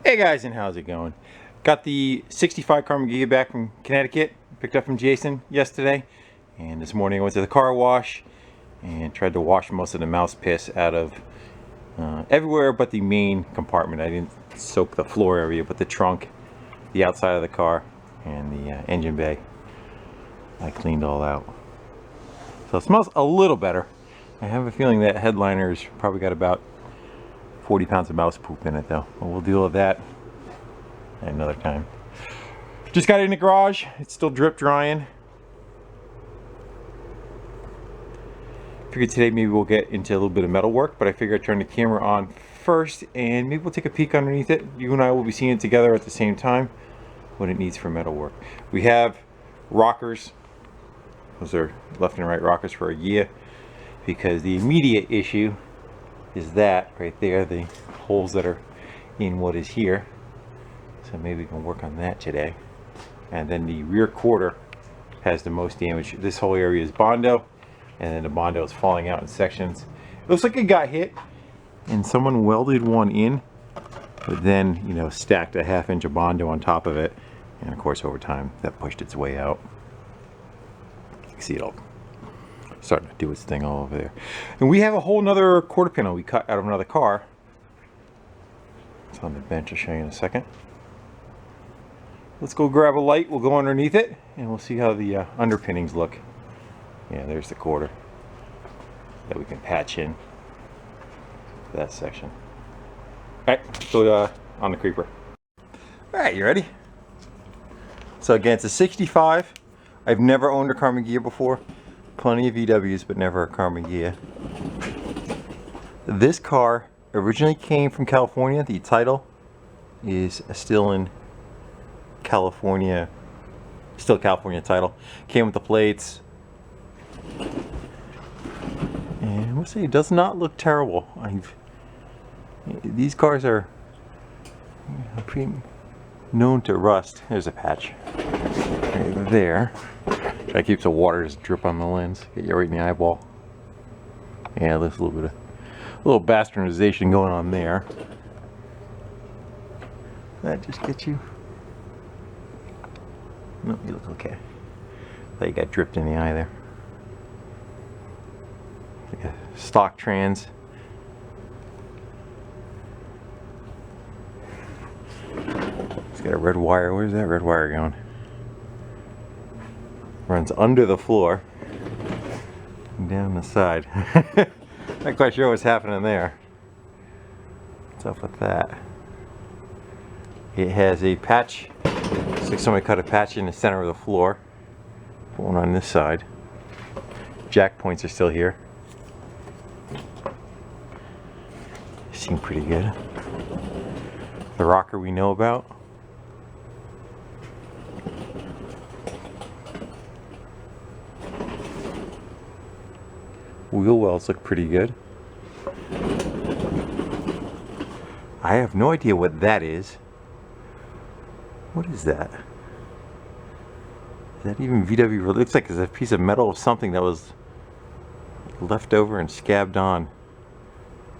Hey guys, and how's it going? Got the 65 karman ghia back from Connecticut, picked up from Jason yesterday, and this morning I went to the car wash and tried to wash most of the mouse piss out of everywhere but the main compartment. I didn't soak the floor area, but the trunk, the outside of the car, and the engine bay. I cleaned all out. So it smells a little better. I have a feeling that headliner's probably got about 40 pounds of mouse poop in it though. But we'll deal with that another time. Just got it in the garage. It's still drip drying. Figured today maybe we'll get into a little bit of metal work, but I figured I'd turn the camera on first and maybe we'll take a peek underneath it. You and I will be seeing it together at the same time, what it needs for metal work. We have rockers. Those are left and right rockers for a ghia, because the immediate issue is that right there, the holes that are in what is here. So maybe we can work on that today. And then the rear quarter has the most damage. This whole area is Bondo, and then the Bondo is falling out in sections. It looks like it got hit and someone welded one in, but then, you know, stacked a 1/2 inch of Bondo on top of it, and of course over time that pushed its way out. You can see it all starting to do its thing all over there. And we have a whole nother quarter panel we cut out of another car. It's on the bench. I'll show you in a second. Let's go grab a light. We'll go underneath it and we'll see how the underpinnings look. Yeah, there's the quarter that we can patch in for that section. All right, so on the creeper. All right, you ready? So again, it's a 65. I've never owned a karman ghia before. Plenty of VWs, but never a karman ghia. This car originally came from California. The title is still in California, still California title. Came with the plates. And I must say, it does not look terrible. These cars are pretty known to rust. There's a patch right there. That keeps the water just drip on the lens, get you right in the eyeball. Yeah, there's a little bastardization going on there. That just gets you. No, you look okay. Thought you got dripped in the eye there. Like a stock trans. It's got a red wire. Where's that red wire going? Runs under the floor and down the side. Not quite sure what's happening there. What's up with that? It has a patch. Looks like somebody cut a patch in the center of the floor. Put one on this side. Jack points are still here. Seem pretty good. The rocker we know about. Wheel wells look pretty good. I have no idea what that is. What is that? Is that even VW? It looks like it's a piece of metal of something that was left over and scabbed on.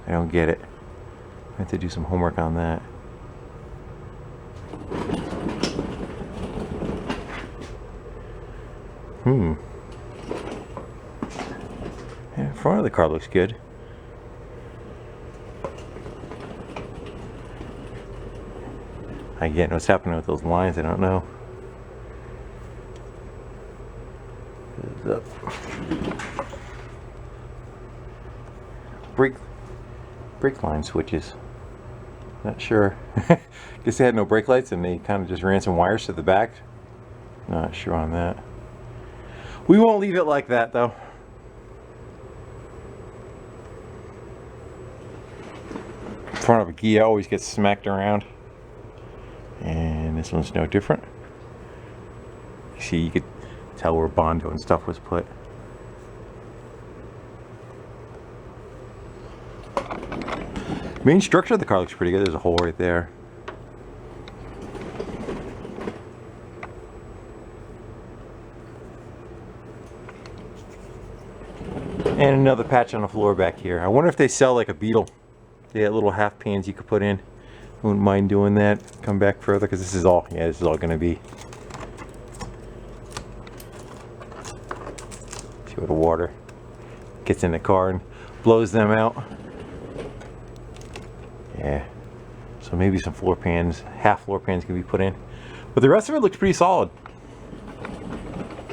I don't get it. I have to do some homework on that. Yeah, the front of the car looks good. Again, what's happening with those lines, I don't know. Brake line switches. Not sure. Guess they had no brake lights and they kind of just ran some wires to the back. Not sure on that. We won't leave it like that though. Front of a ghia always gets smacked around, and this one's no different. You see, you could tell where Bondo and stuff was put. Main structure of the car looks pretty good. There's a hole right there. And another patch on the floor back here. I wonder if they sell like a Beetle. They got little half pans you could put in. Wouldn't mind doing that. Come back further because this is all going to be. See where the water gets in the car and blows them out. Yeah. So maybe some floor pans, half floor pans can be put in. But the rest of it looks pretty solid.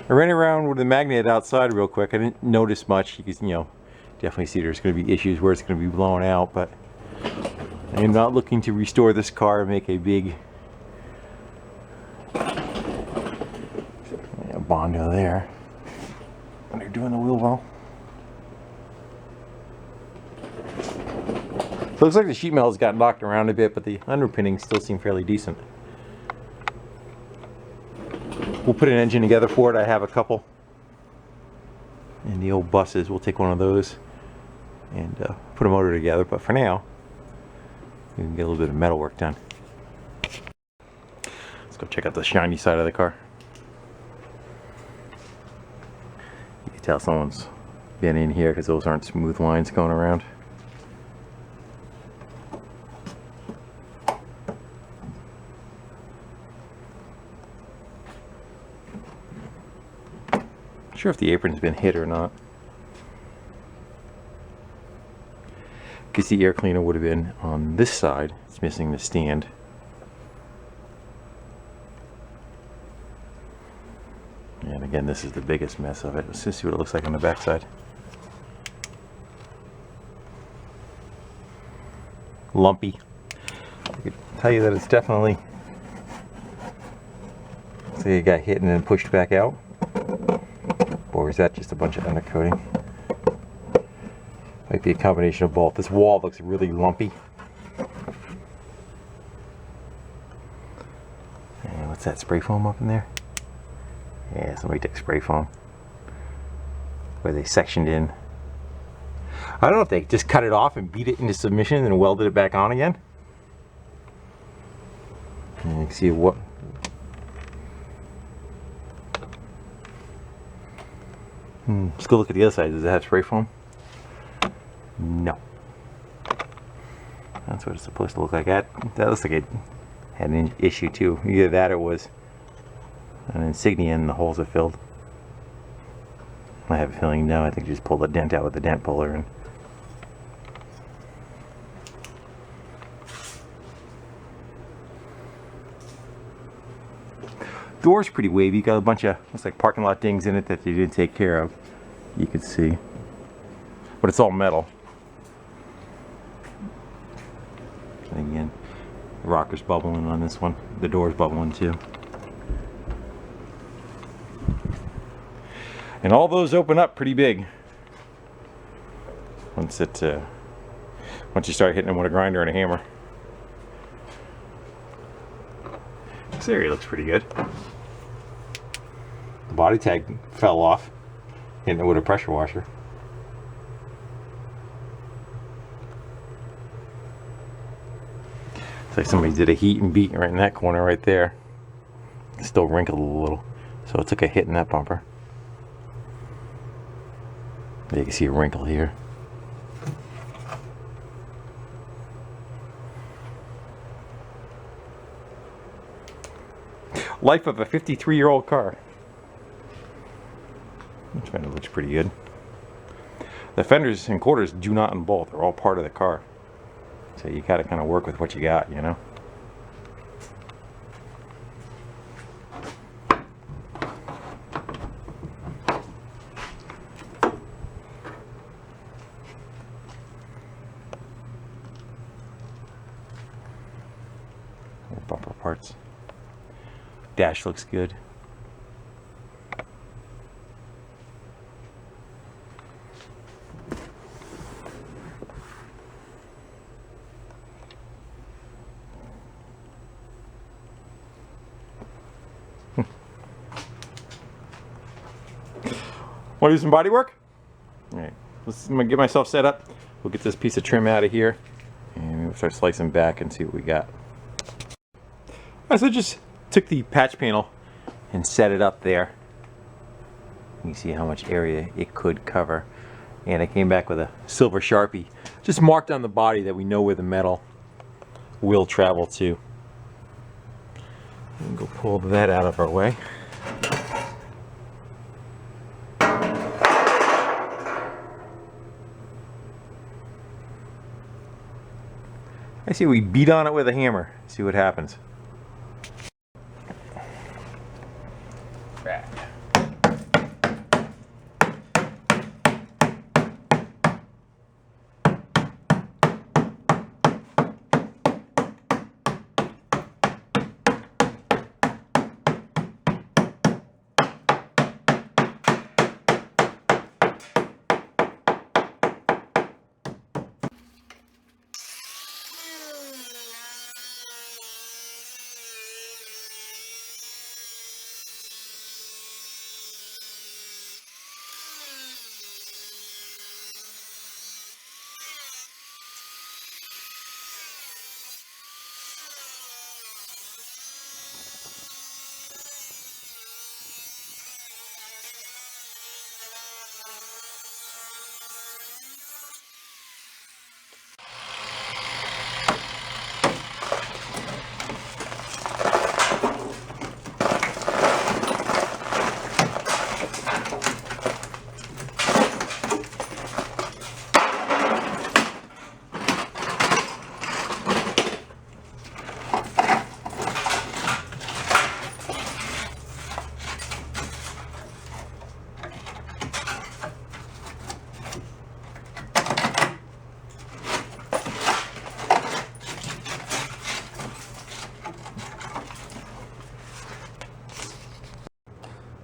I ran around with the magnet outside real quick. I didn't notice much. You can, definitely see there's going to be issues where it's going to be blown out, but I am not looking to restore this car and make a big bondo there when they're doing the wheel well. So it looks like the sheet metal has got knocked around a bit, but the underpinnings still seem fairly decent. We'll put an engine together for it. I have a couple. And the old buses, we'll take one of those and put a motor together. But for now, we can get a little bit of metal work done. Let's go check out the shiny side of the car. You can tell someone's been in here because those aren't smooth lines going around. Not sure if the apron's been hit or not. Because the air cleaner would have been on this side. It's missing the stand. And again, this is the biggest mess of it. Let's just see what it looks like on the back side. Lumpy. I could tell you that it's definitely, so it got hit and then pushed back out. Or is that just a bunch of undercoating? Might be a combination of both. This wall looks really lumpy. And what's that, spray foam up in there? Yeah, somebody took spray foam where they sectioned in. I don't know if they just cut it off and beat it into submission and welded it back on again. And you can see what. Let's go look at the other side. Does it have spray foam? No. That's what it's supposed to look like. That looks like it had an issue too. Either that or it was an insignia and the holes are filled. I have a feeling no. I think you just pull the dent out with the dent puller and. Door's pretty wavy. Got a bunch of looks like parking lot dings in it that they didn't take care of. You can see, but it's all metal. And again, the rocker's bubbling on this one. The door's bubbling too. And all those open up pretty big once you start hitting them with a grinder and a hammer. This area looks pretty good. The body tag fell off, hitting it with a pressure washer. It's like somebody did a heat and beat right in that corner right there. It's still wrinkled a little, so it took a hit in that bumper. You can see a wrinkle here. Life of a 53-year-old car. Which kind of looks pretty good. The fenders and quarters do not unbolt. They're all part of the car. So you gotta kind of work with what you got, you know. Bumper parts. Dash looks good. Want to do some body work? All right, I'm gonna get myself set up. We'll get this piece of trim out of here and we'll start slicing back and see what we got. All right, so I just took the patch panel and set it up there. You can see how much area it could cover. And I came back with a silver Sharpie, just marked on the body that we know where the metal will travel to. And go pull that out of our way. I see we beat on it with a hammer. See what happens. Right.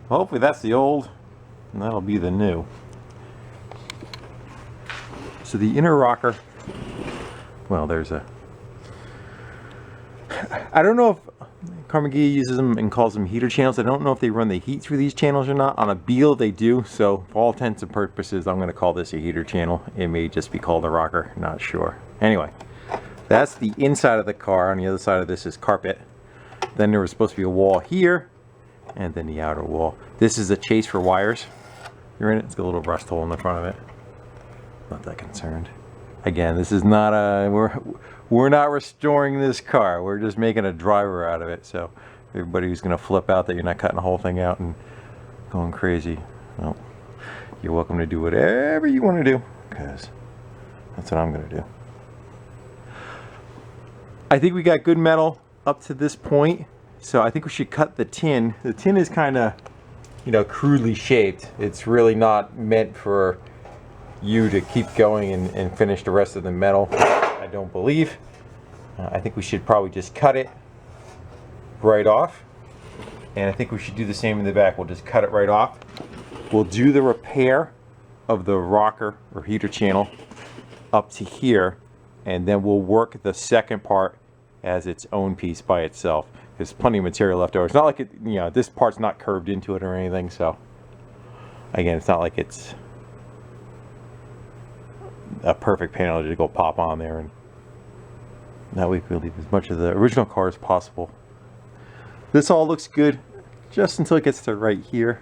Hopefully that's the old, and that'll be the new. So the inner rocker, well, there's a, I don't know if Karman ghia uses them and calls them heater channels. I don't know if they run the heat through these channels or not. On a Beal they do, so for all intents and purposes I'm going to call this a heater channel. It may just be called a rocker, not sure. Anyway, that's the inside of the car. On the other side of this is carpet. Then there was supposed to be a wall here, and then the outer wall. This is a chase for wires. You're in it. It's got a little rust hole in the front of it. Not that concerned. Again, this is not a, we're not restoring this car. We're just making a driver out of it. So everybody who's gonna flip out that you're not cutting the whole thing out and going crazy, well, you're welcome to do whatever you want to do, because that's what I'm gonna do. I think we got good metal up to this point. So I think we should cut the tin. The tin is kind of, you know, crudely shaped. It's really not meant for you to keep going and finish the rest of the metal, I don't believe. I think we should probably just cut it right off. And I think we should do the same in the back. We'll just cut it right off. We'll do the repair of the rocker or heater channel up to here, and then we'll work the second part as its own piece by itself. There's plenty of material left over. It's not like it, you know, this part's not curved into it or anything, so again, it's not like it's a perfect panel to go pop on there, and that way we'll leave as much of the original car as possible. This all looks good just until it gets to right here.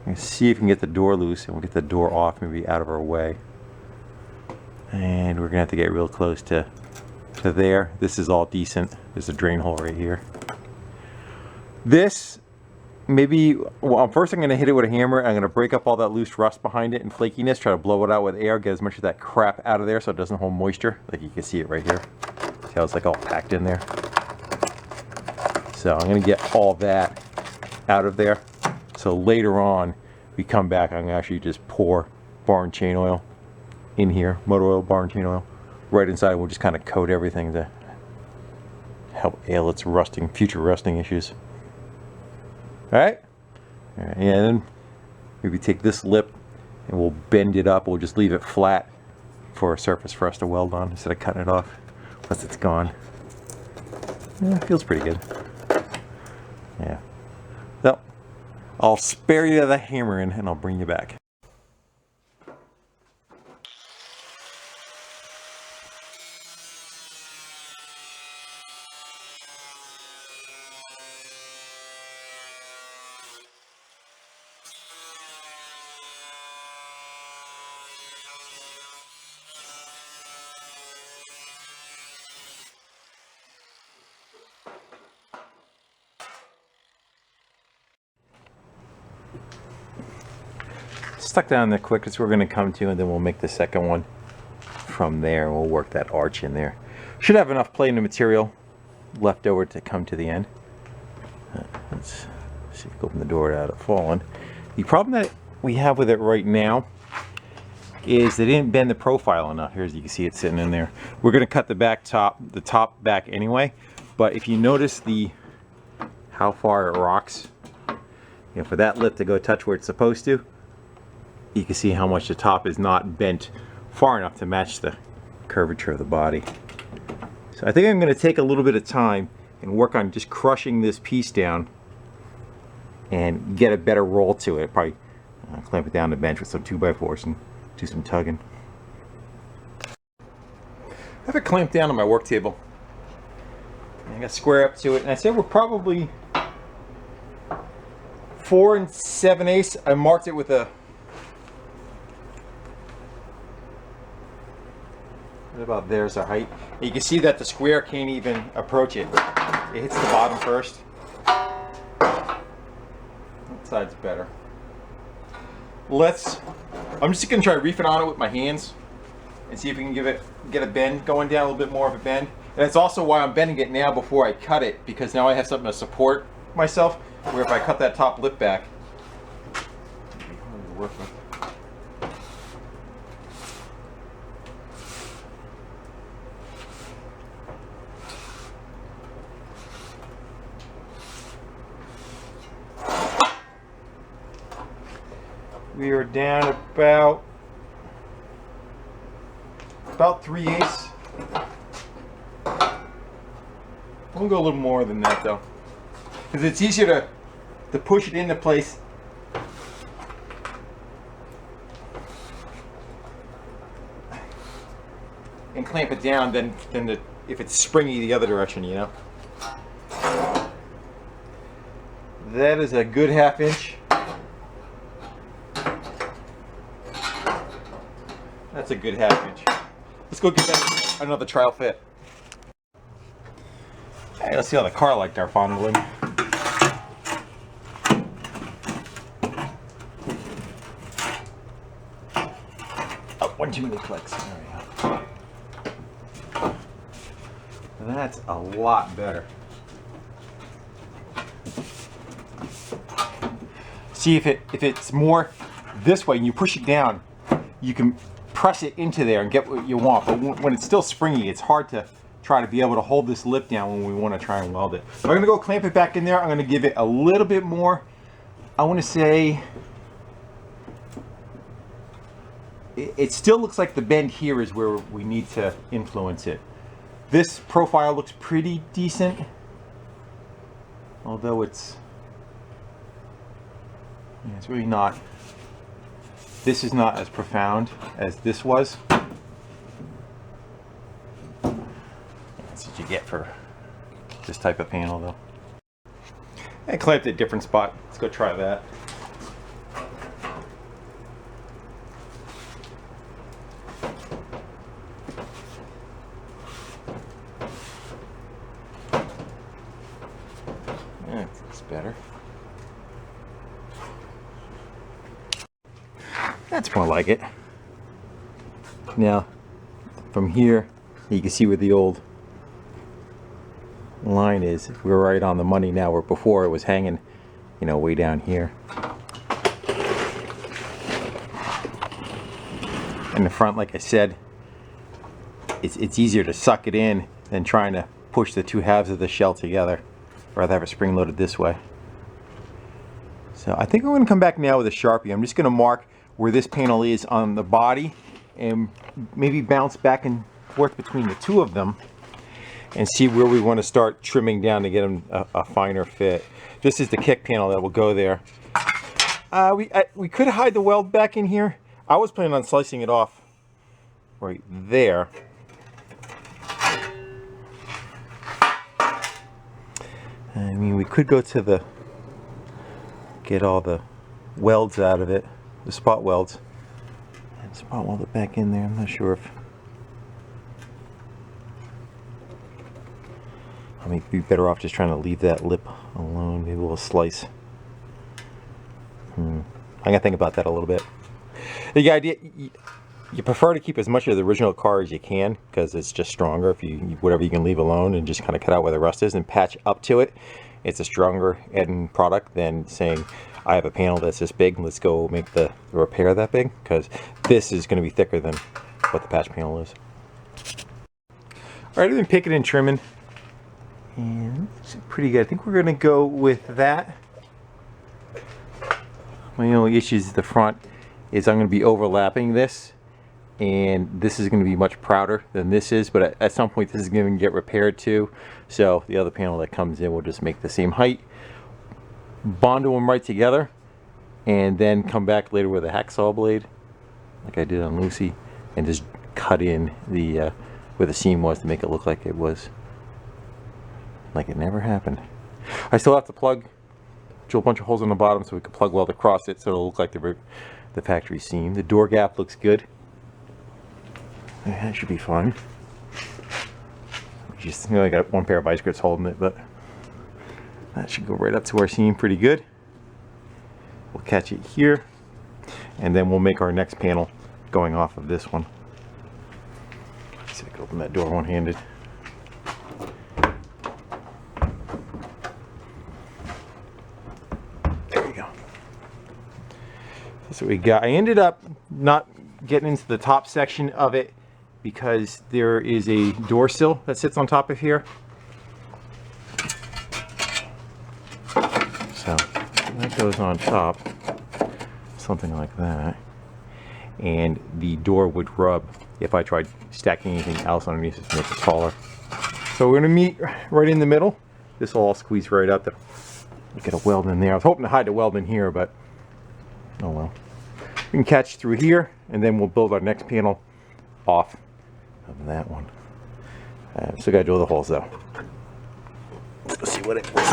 You can see if we can get the door loose, and we'll get the door off, maybe out of our way. And we're gonna have to get real close to there. This is all decent. There's a drain hole right here. This, maybe, well, first I'm going to hit it with a hammer. I'm going to break up all that loose rust behind it and flakiness, try to blow it out with air, get as much of that crap out of there so it doesn't hold moisture. Like you can see it right here. See how it's like all packed in there? So I'm going to get all that out of there. So later on, we come back, I'm going to actually just pour barn chain oil in here, motor oil, barn chain oil, right inside. We'll just kind of coat everything to help ale its rusting, future rusting issues. All right, and then maybe take this lip and we'll bend it up. We'll just leave it flat for a surface for us to weld on instead of cutting it off once it's gone. Yeah, it feels pretty good. Yeah. So I'll spare you the hammering and I'll bring you back. stuck down there quick. That's where we're going to come to, and then we'll make the second one from there. We'll work that arch in there. Should have enough planer material left over to come to the end. Let's see if we can open the door without it falling. The problem that we have with it right now is they didn't bend the profile enough. Here, as you can see, it's sitting in there. We're going to cut the top back anyway, but if you notice how far it rocks, for that lip to go touch where it's supposed to, you can see how much the top is not bent far enough to match the curvature of the body. So I think I'm going to take a little bit of time and work on just crushing this piece down and get a better roll to it. Probably clamp it down the bench with some 2x4s and do some tugging. I have it clamped down on my work table. I got to square up to it, and I said we're probably 4 7/8. I marked it with a about there's our height. You can see that the square can't even approach it. It hits the bottom first. That side's better. I'm just gonna try reefing on it with my hands and see if we can get a bend going down, a little bit more of a bend. And that's also why I'm bending it now before I cut it, because now I have something to support myself, where if I cut that top lip back, it'll work with. We are down about 3/8. We'll go a little more than that though, because it's easier to push it into place and clamp it down than if it's springy the other direction, That is a good 1/2 inch. That's a good 1/2 inch. Let's go get that another trial fit. Hey, let's see how the car liked our fondling. Oh, one too many clicks. There we go. That's a lot better. See, if it's more this way and you push it down, you can press it into there and get what you want. But when it's still springy, it's hard to try to be able to hold this lip down when we want to try and weld it. So I'm going to go clamp it back in there. I'm going to give it a little bit more. I want to say it still looks like the bend here is where we need to influence it. This profile looks pretty decent, although it's really not. This is not as profound as this was. That's what you get for this type of panel though. I clamped at a different spot. Let's go try that. That's better. That's more like it. Now, from here, you can see where the old line is. We're right on the money now, where before it was hanging, way down here. In the front, like I said, it's easier to suck it in than trying to push the two halves of the shell together. Rather have it spring loaded this way. So I think I'm going to come back now with a Sharpie. I'm just going to mark where this panel is on the body and maybe bounce back and forth between the two of them and see where we want to start trimming down to get them a finer fit. This is the kick panel that will go there. We could hide the weld back in here. I was planning on slicing it off right there. I mean, we could go to get all the welds out of it, the spot welds, and spot weld it back in there. I'm not sure if I may be better off just trying to leave that lip alone. Maybe a little slice. I gotta think about that a little bit. The idea, you prefer to keep as much of the original car as you can because it's just stronger. If you whatever you can leave alone and just kind of cut out where the rust is and patch up to it, it's a stronger end product than saying I have a panel that's this big, let's go make the repair that big, because this is going to be thicker than what the patch panel is. All right, I've been picking and trimming, and it's pretty good. I think we're going to go with that. My only issues at the front is I'm going to be overlapping this, and this is going to be much prouder than this is, but at some point this is going to get repaired too, so the other panel that comes in will just make the same height, bond them right together, and then come back later with a hacksaw blade like I did on Lucy and just cut in the where the seam was to make it look like it was like it never happened. I still have to plug, drill a bunch of holes on the bottom so we can plug weld across it so it'll look like the factory seam. The door gap looks good. That should be fun. Just, I got one pair of vice grips holding it, but that should go right up to our seam pretty good. We'll catch it here, and then we'll make our next panel going off of this one. Let's see if I can open that door one-handed. There we go. That's what we got. I ended up not getting into the top section of it because there is a door sill that sits on top of here. So that goes on top, something like that. And the door would rub if I tried stacking anything else underneath it to make it taller. So we're gonna meet right in the middle. This will all squeeze right up. Get a weld in there. I was hoping to hide the weld in here, but oh well. We can catch through here, and then we'll build our next panel off of that one. Still gotta drill the holes though. Let's see what it was.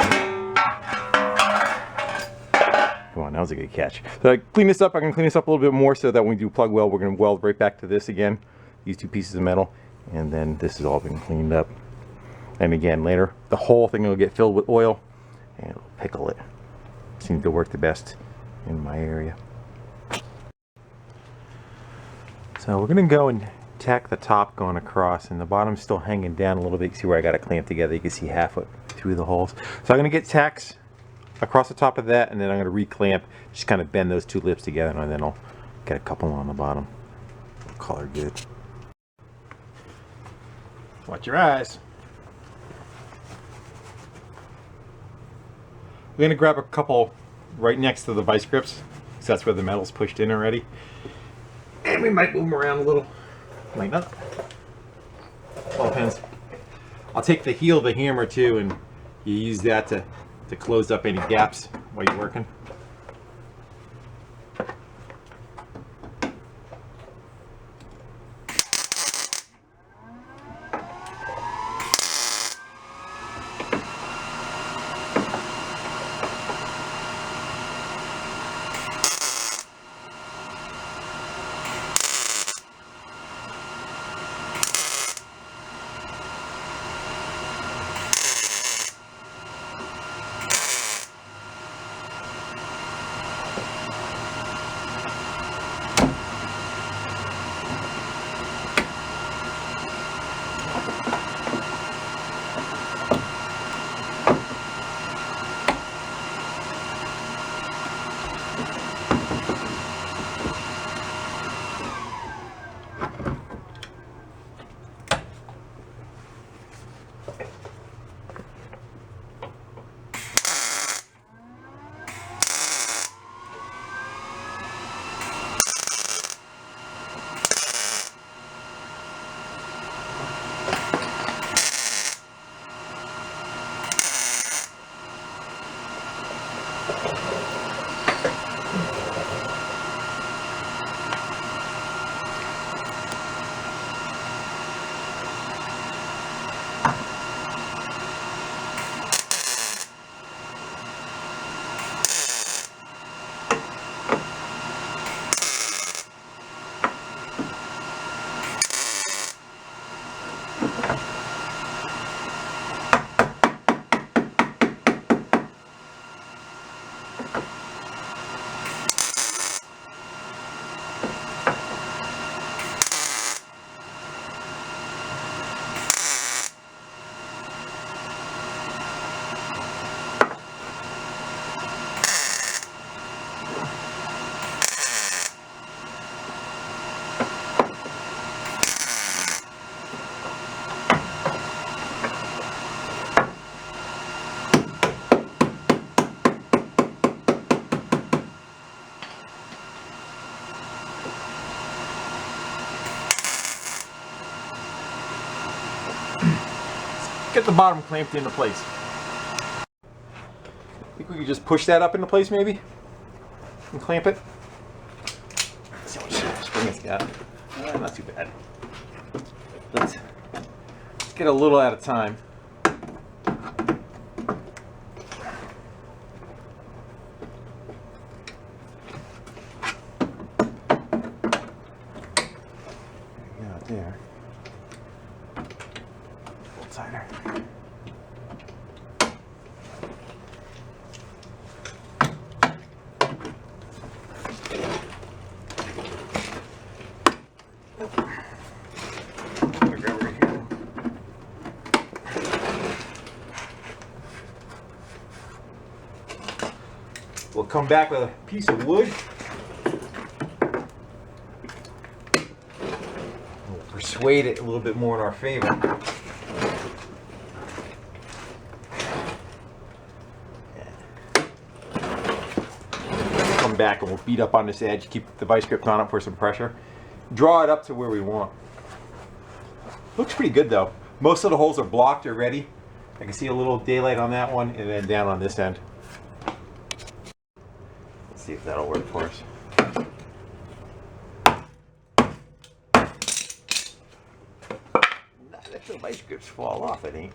Come on, that was a good catch. So I clean this up. I can clean this up a little bit more so that when we do plug weld, we're going to weld right back to this again. These two pieces of metal, and then this has all been cleaned up. And again, later, the whole thing will get filled with oil, and it'll pickle it. Seems to work the best in my area. So we're going to go and tack the top going across, and the bottom's still hanging down a little bit. See where I got it clamped together? You can see half through the holes. So I'm going to get tacks across the top of that, and then I'm going to reclamp, just kind of bend those two lips together, and then I'll get a couple on the bottom. Color good. Watch your eyes. We're going to grab a couple right next to the vice grips, because that's where the metal's pushed in already. And we might move them around a little. Might not. All depends. I'll take the heel of the hammer too, and you use that to close up any gaps while you're working. get the bottom clamped into place. I think we could just push that up into place maybe and clamp it. Let's see how much spring it's got. Not too bad. Let's get a little at a time. There. A little tighter. We'll come back with a piece of wood. Persuade it a little bit more in our favor. Come back and we'll beat up on this edge, keep the vice grips on it for some pressure. Draw it up to where we want. Looks pretty good though. Most of the holes are blocked already. I can see a little daylight on that one and then down on this end. Let's see if that'll work for us. The vice grips fall off, I think.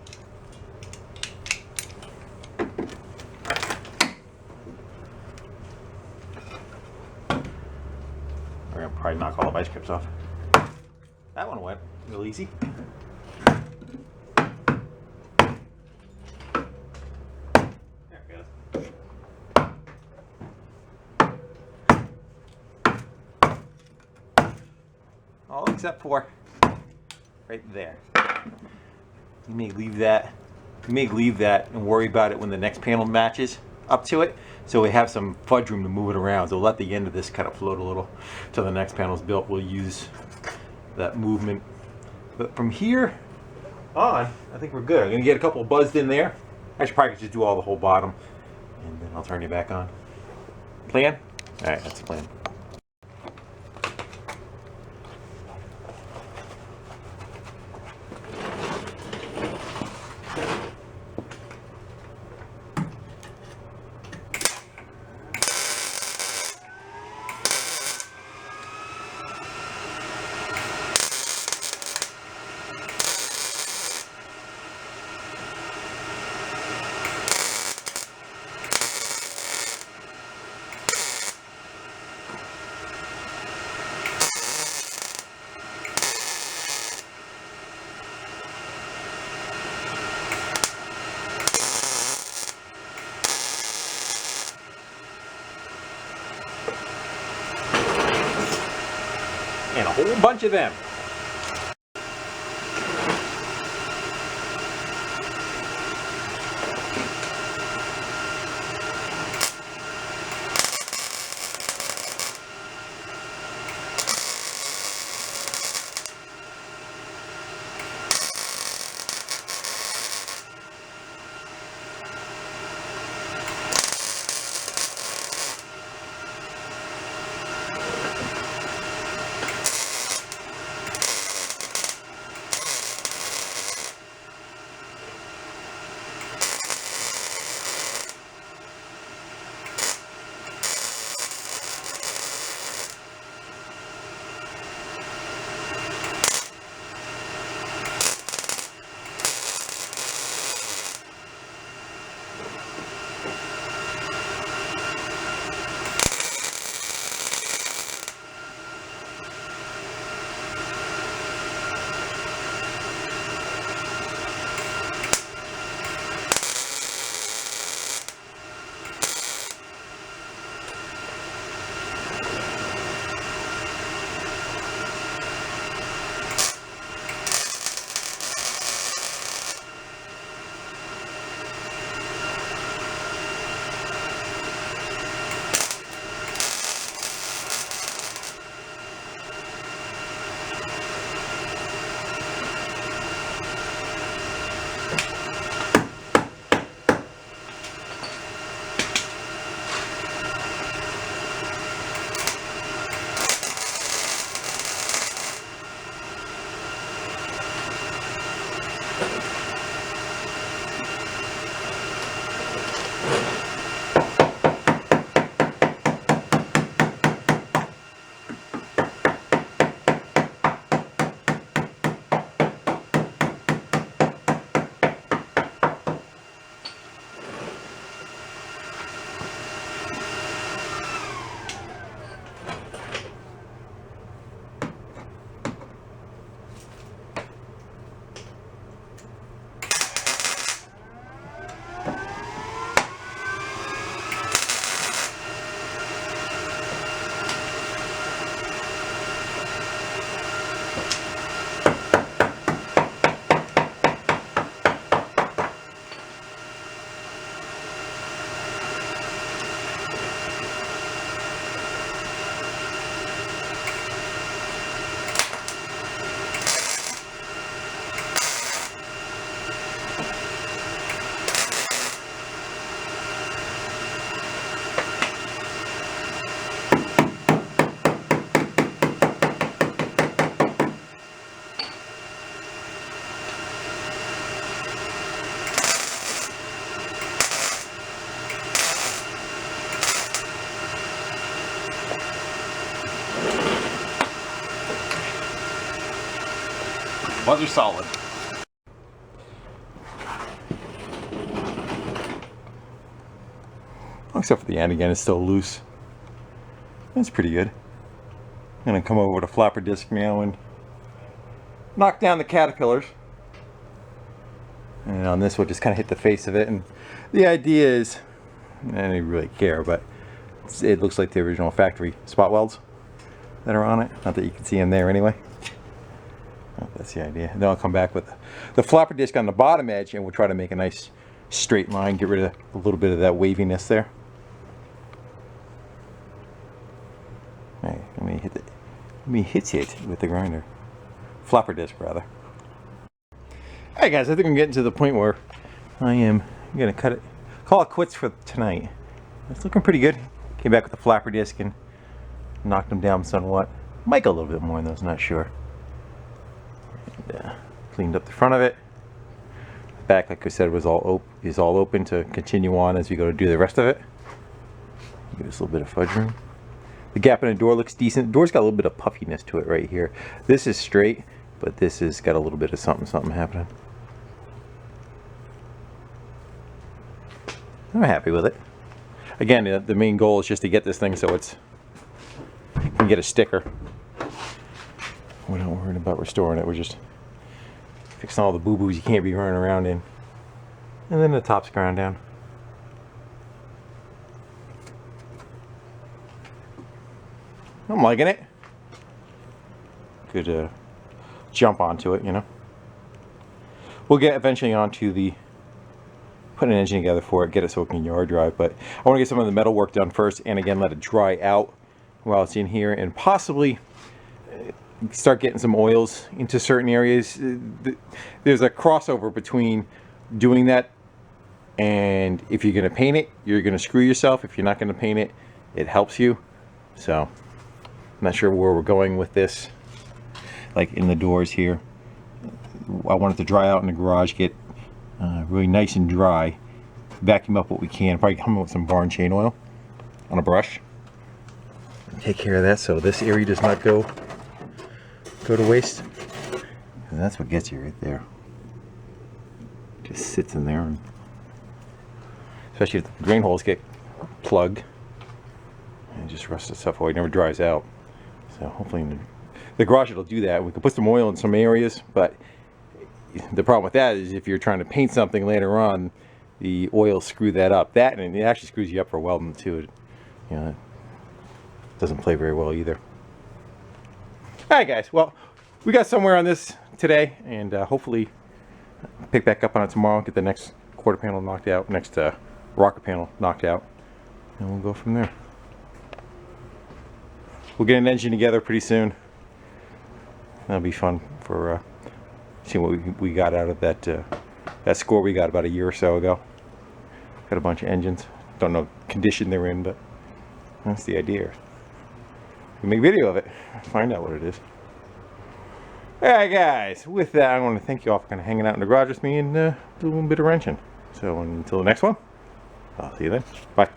We're gonna probably knock all the vice grips off. That one went real easy. There it goes. All except for right there. You may leave that. You may leave that and worry about it when the next panel matches up to it. So we have some fudge room to move it around. So we'll let the end of this kind of float a little till the next panel's built. We'll use that movement. But from here on, I think we're good. I'm gonna get a couple buzzed in there. I should probably just do all the whole bottom, and then I'll turn you back on. Plan? All right, that's the plan. And a whole bunch of them. Buds are solid. Except for the end again, it's still loose. That's pretty good. I'm gonna come over with a flapper disc now and knock down the caterpillars. And on this we'll just kind of hit the face of it. And the idea is, I don't really care, but it looks like the original factory spot welds that are on it. Not that you can see them there anyway. Oh, that's the idea. Then I'll come back with the flapper disc on the bottom edge and we'll try to make a nice straight line, get rid of a little bit of that waviness there. Hey, let me hit it with the grinder. Flapper disc rather. Alright guys, I think I'm getting to the point where I am gonna call it quits for tonight. It's looking pretty good. Came back with the flapper disc and knocked them down somewhat. Might go a little bit more in those, not sure. And, cleaned up the front of it. The back, like I said, is all open to continue on as we go to do the rest of it. Give us a little bit of fudge room. The gap in the door looks decent. The door's got a little bit of puffiness to it right here. This is straight, but this has got a little bit of something happening. I'm happy with it. Again, the main goal is just to get this thing so you can get a sticker. We're not worried about restoring it. We're just fixing all the boo-boos you can't be running around in. And then the top's ground down. I'm liking it. Good jump onto it, you know. We'll get eventually onto put an engine together for it, get it so it can yard drive, but I want to get some of the metal work done first and again let it dry out while it's in here and possibly start getting some oils into certain areas. There's a crossover between doing that and if you're going to paint it, you're going to screw yourself. If you're not going to paint it, it helps you. So I'm not sure where we're going with this. Like in the doors here, I want it to dry out in the garage, get really nice and dry, vacuum up what we can, probably come in with some barn chain oil on a brush, take care of that so this area does not go to waste. And that's what gets you right there. Just sits in there, and especially if the drain holes get plugged and just rust the stuff away. It never dries out. So hopefully in the garage it'll do that. We can put some oil in some areas, but the problem with that is if you're trying to paint something later on, the oil screw that up. That, and it actually screws you up for welding too. It doesn't play very well either. Alright guys, well, we got somewhere on this today, and hopefully pick back up on it tomorrow, get the next quarter panel knocked out, next rocker panel knocked out, and we'll go from there. We'll get an engine together pretty soon. That'll be fun for seeing what we got out of that score we got about a year or so ago. Got a bunch of engines. Don't know what condition they're in, but that's the idea. We make a video of it, find out what it is. Alright guys, with that I want to thank you all for kind of hanging out in the garage with me and do a little bit of wrenching. So until the next one, I'll see you then. Bye.